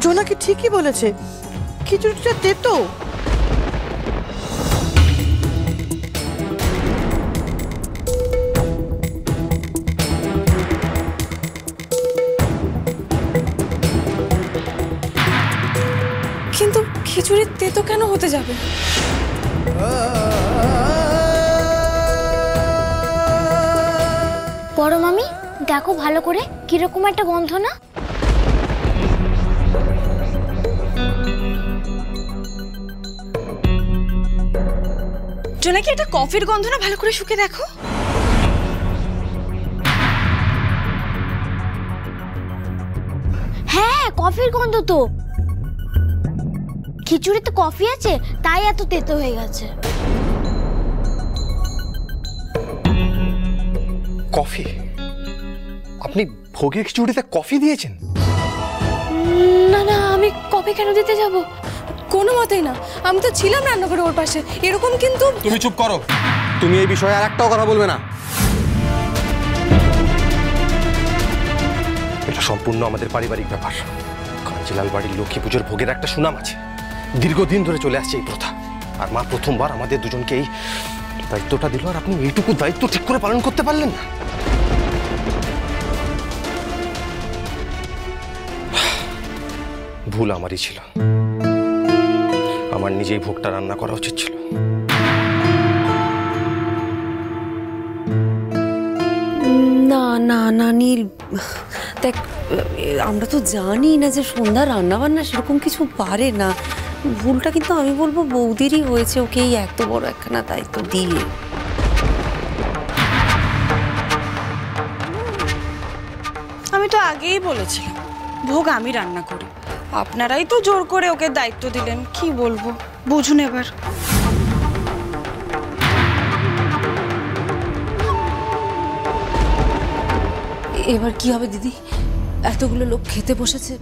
জোনাকি ঠিকই বলেছে, খিচুড়িটা তেতো। কিন্তু খিচুড়ির তেতো কেন হতে যাবে? বড় মামি দেখো ভালো করে, কিরকম একটা গন্ধ না? জোনাকি একটা কফির গন্ধ না? ভালো করে শুকে দেখো। হ্যাঁ কফির গন্ধ তো। খিচুড়িতে কফি আছে তাই এত তেতো হয়ে গেছে। কফি? আপনি ভোগের খিচুড়িতে কফি দিয়েছেন? না না, আমি কফি কেন দিতে যাব? কোনো মতেই না, আমি তো ছিলাম রান্নাঘরে ওর পাশে। এরকম কিন্তু। তুমি চুপ করো, তুমি এই বিষয়ে আর একটাও কথা বলবে না। এটা সম্পূর্ণ আমাদের পারিবারিক ব্যাপার। কাঞ্জিলাল বাড়ির লক্ষ্মী পুজোর ভোগের একটা সুনাম আছে, দীর্ঘদিন ধরে চলে আসছে এই প্রথা। আর মা প্রথমবার আমাদের দুজনকে এই দায়িত্বটা দিল, আর আপনি এইটুকু দায়িত্ব ঠিক করে পালন করতে পারলেন না। ভুল আমারই ছিল, আমার নিজেই ভোগটা রান্না করা উচিত ছিল। না না না নীল, দেখ আমরা তো জানি না যে সন্ধ্যা রান্না বান্না সেরকম কিছু পারে না। ভুলটা কিন্তু আমি বলবো বৌদিরই হয়েছে, ওকে এই এত বড় একখানা দায়িত্ব দিয়ে। আমি তো আগেই বলেছিলাম ভোগ আমি রান্না করি, আপনারাই তো জোর করে ওকে দায়িত্ব দিলেন। কি বলবো, বুঝুন এবার। এবার কি হবে দিদি? এতগুলো লোক খেতে বসেছে,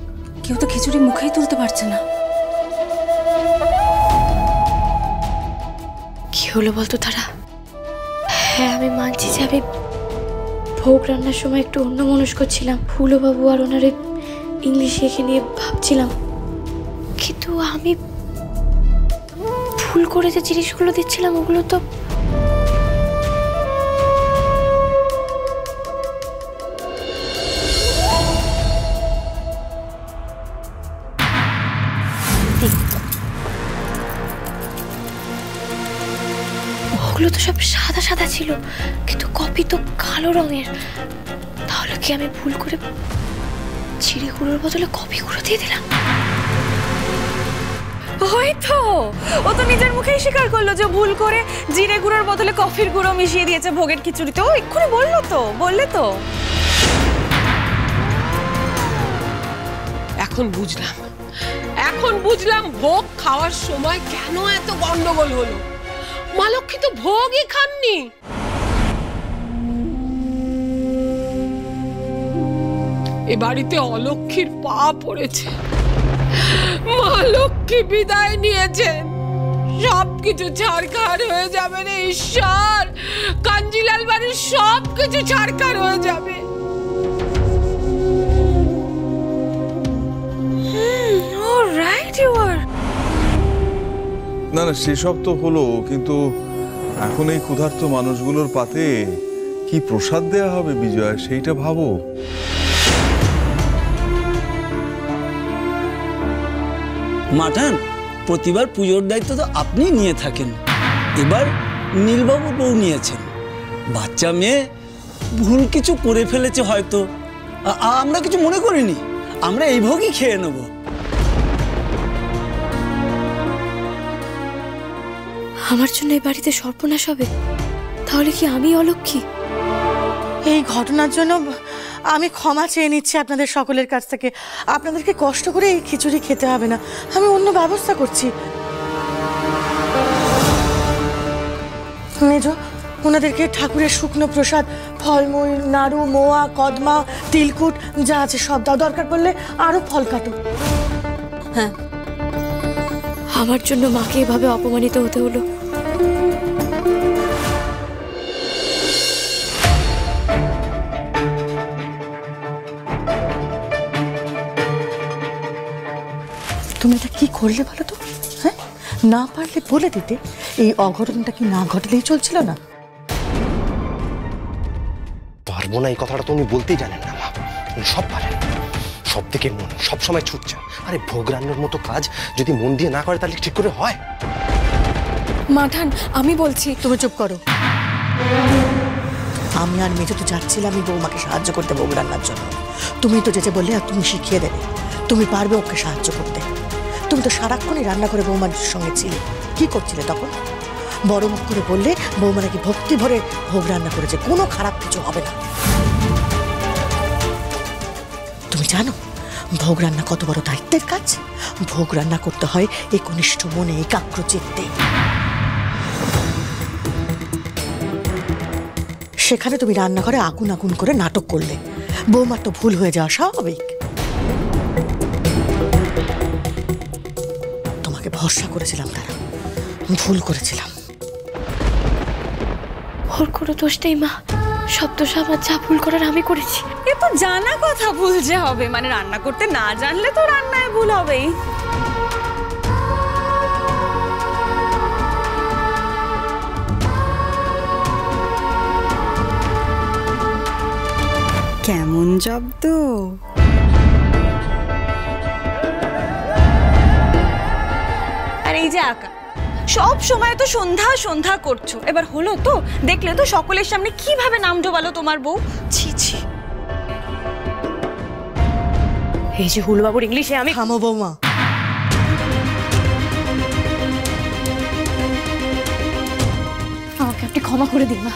কেউ তো খিচুড়ি মুখেই তুলতে পারছে না। কি হলো বলতো তারা? হ্যাঁ আমি মানছি যে আমি ভোগ রান্নার সময় একটু অন্যমনস্ক ছিলাম। ফুলবাবু আর ওনারে ইংলিশ শিখে নিয়ে ভাবছিলাম, কিন্তু আমি ভুল করে যে জিনিসগুলো দিচ্ছিলাম ওগুলো তো ওগুলো তো সব সাদা সাদা ছিল, কিন্তু কফি তো কালো রঙের। তাহলে কি আমি ভুল করে জিরে গুঁড়োর বদলে কফি গুঁড়ো দিয়ে দিলাম? হয়তো ও তো নিজের মুখেই স্বীকার করলো যে ভুল করে জিরে গুঁড়োর বদলে কফির গুঁড়ো মিশিয়ে দিয়েছে ভোগের খিচুড়িতে। ও এক্ষুনি বললে তো। এখন বুঝলাম ভোগ খাওয়ার সময় কেন এত গন্ডগোল হলো। মা লক্ষ্মী তো ভোগই খাননি। এ বাড়িতে অলক্ষ্মীর পা পড়েছে, মা লক্ষ্মী বিদায় নিয়েছেন। সবকিছু ছাড়খাড় হয়ে যাবে রে ঈশ্বর, কাঞ্জিলাল বাড়ির সবকিছু ছাড়খাড় হয়ে যাবে। না না সেসব তো হলো, কিন্তু এখন এই ক্ষুধার্ত মানুষগুলোর পাতে কি প্রসাদ দেয়া হবে বিজয়া, সেইটা ভাবো। মাঠান, প্রতিবার পুজোর দায়িত্ব তো আপনি নিয়ে থাকেন, এবার নীলবাবুর বউ নিয়েছেন। বাচ্চা মেয়ে ভুল কিছু করে ফেলেছে হয়তো, আমরা কিছু মনে করিনি, আমরা এই ভোগই খেয়ে নেব। আমার জন্য এই বাড়িতে সর্বনাশ হবে? তাহলে কি আমি অলক্ষ্মী? এই ঘটনার জন্য আমি ক্ষমা চেয়ে নিচ্ছি আপনাদের সকলের কাছ থেকে। আপনাদেরকে কষ্ট করে এই খিচুড়ি খেতে হবে না, আমি অন্য ব্যবস্থা করছি। মেজো, ওনাদেরকে ঠাকুরের শুকনো প্রসাদ, ফলমূল, নাড়ু, মোয়া, কদমা, তিলকুট যা আছে সব দাও। দরকার পড়লে আরো ফল কাটো। হ্যাঁ, আমার জন্য মাকে এভাবে অপমানিত হতে হলো। তুমি এটা কি করলে বলো তো? হ্যাঁ, না পারলে বলে দিতে এই অঘটনটা কি না ঘটলেই চলছিল না? পারবো না এই কথাটা তো উনি বলতেই জানেন না মা, উনি সব পারেন, সব থেকে মন সবসময় ছুটছেন। আরে ভোগ রান্নার মতো কাজ যদি মন দিয়ে না করে তাহলে ঠিক করে হয়? মাঠান, আমি বলছি। তুমি চুপ করো। আমি আর মেজো তো যাচ্ছিলাম আমি বৌমাকে সাহায্য করতে ভোগ রান্নার জন্য। তুমি তো যেতে বললে আর তুমি শিখিয়ে দেবে, তুমি পারবে ওকে সাহায্য করতে। তুমি তো সারাক্ষণই রান্না করে বৌমার সঙ্গে ছিলে, কি করছিলে তখন? বড় মুখ করে বললে বৌমা নাকি ভক্তি ভরে ভোগ রান্না করেছে, কোনো খারাপ কিছু হবে না। তুমি জানো ভোগ রান্না কত বড় দায়িত্বের কাজ? ভোগ রান্না করতে হয় একনিষ্ঠ মনে, একাগ্র চিত্তে। সেখানে তুমি রান্নাঘরে আগুন আগুন করে নাটক করলে, বৌমার তো ভুল হয়ে যাওয়া স্বাভাবিক। তোমাকে ভরসা করেছিলাম, তারা ভুল করেছিলাম। ওর কোনো দোষ নেই মা, সব দোষ আমার, যা ভুল করার আমি করেছি। এ তো জানা কথা, ভুল যে হবে, মানে রান্না করতে না জানলে তো রান্নায় ভুল হবেই। কেমন জব্দ! আর এই যে আঁকা, সব সময় তো সন্ধ্যা সন্ধ্যা করছো, এবার হলো তো? দেখলে তো সকলের সামনে কিভাবে নাম ডোবালো তোমার বউ। ছি ছি। এই যে হুলুবাবুর ইংলিশে আমি। থামো বৌমা। আমাকে আপনি ক্ষমা করে দিন মা,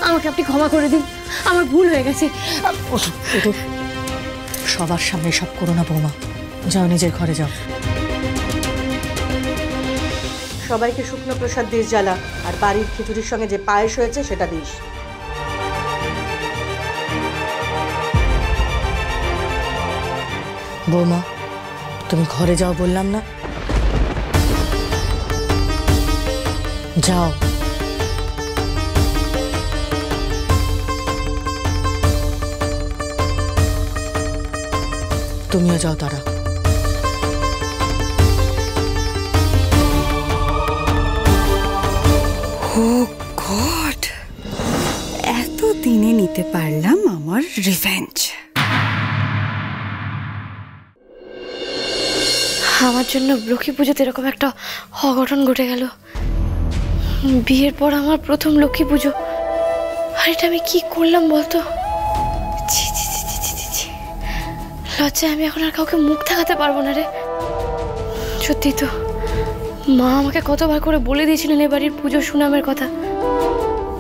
আমাকে আপনি ক্ষমা করে দিন, আমার ভুল হয়ে গেছে। সবার সামনে সব করো না বৌমা, যাও নিজের ঘরে যাও। সবাইকে শুকনো প্রসাদ দিস জ্বালা, আর বাড়ির খিচুড়ির সঙ্গে যে পায়েস হয়েছে সেটা দিস। বৌমা তুমি ঘরে যাও বললাম না? যাও। তুমিও যাও তারা। ও গড, এত দিনে নিতে পারলাম আমার রিভেঞ্জ। আমার জন্য লক্ষ্মী পুজোতে এরকম একটা অঘটন ঘটে গেল। বিয়ের পর আমার প্রথম লক্ষ্মী পুজো, আর এটা আমি কি করলাম বলতো? ছি ছি ছি ছি ছি ছি, লজ্জায় আমি এখন আর কাউকে মুখ দেখাতে পারবো না রে। সত্যি তো, মা আমাকে কতবার করে বলে দিয়েছিলেন এ বাড়ির পুজো সুনামের কথা,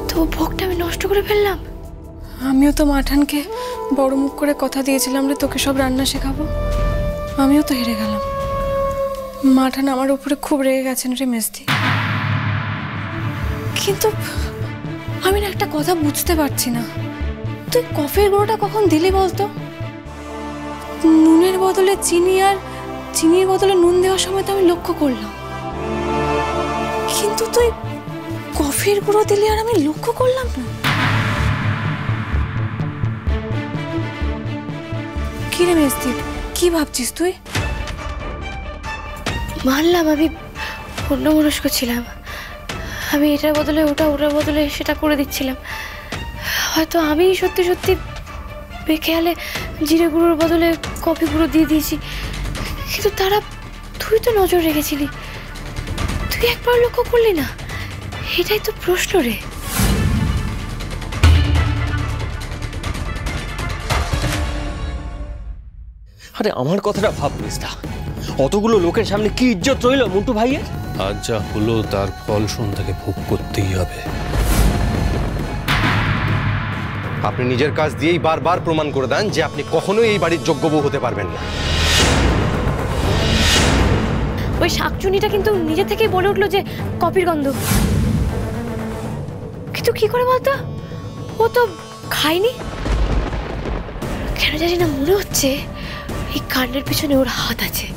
তো ভোগটা আমি নষ্ট করে ফেললাম। আমিও তো মাঠানকে বড় মুখ করে কথা দিয়েছিলাম রে, তোকে সব রান্না শেখাবো। আমিও তো হেরে গেলাম। মাঠান আমার উপরে খুব রেগে গেছেন রে মেজদি। কিন্তু আমি না একটা কথা বুঝতে পারছি না, তুই কফির গুঁড়োটা কখন দিলি বলতো? নুনের বদলে চিনি আর চিনির বদলে নুন দেওয়ার সময় তো আমি লক্ষ্য করলাম, কিন্তু তুই কফির গুঁড়ো দিলি আর আমি লক্ষ্য করলাম না। কি রে মেজদি, কি ভাবছিস তুই? মানলাম আমি অন্যমনস্ক ছিলাম, আমি এটার বদলে ওটা, ওটার বদলে সেটা করে দিচ্ছিলাম। হয়তো আমি সত্যি সত্যি বেখেয়ালে জিরে গুঁড়োর বদলে কফি গুঁড়ো দিয়ে দিয়েছি, কিন্তু তারা, তুই তো নজর রেখেছিলি, তুই একবার লক্ষ্য করলি না? এটাই তো প্রশ্ন রে। আরে আমার কথাটা ভাব মিস্তা, অতগুলো লোকের সামনে কি ইজ্জত রইল মুন্টু ভাইয়ের? আজ যা হলো তার ফল সন্ধ্যাকে ভোগ করতেই হবে। আপনি নিজের কাজ দিয়েই বারবার প্রমাণ করে দেন যে আপনি কখনোই এই বাড়ির যোগ্য বউ হতে পারবেন না। ওই শাকচুনিটা কিন্তু নিজে থেকেই বলে উঠলো যে কফির গন্ধ, কিন্তু কি করে বলতো? ও তো খায়নি। কেন জানি না মনে হচ্ছে এই কাণ্ডের পিছনে ওর হাত আছে।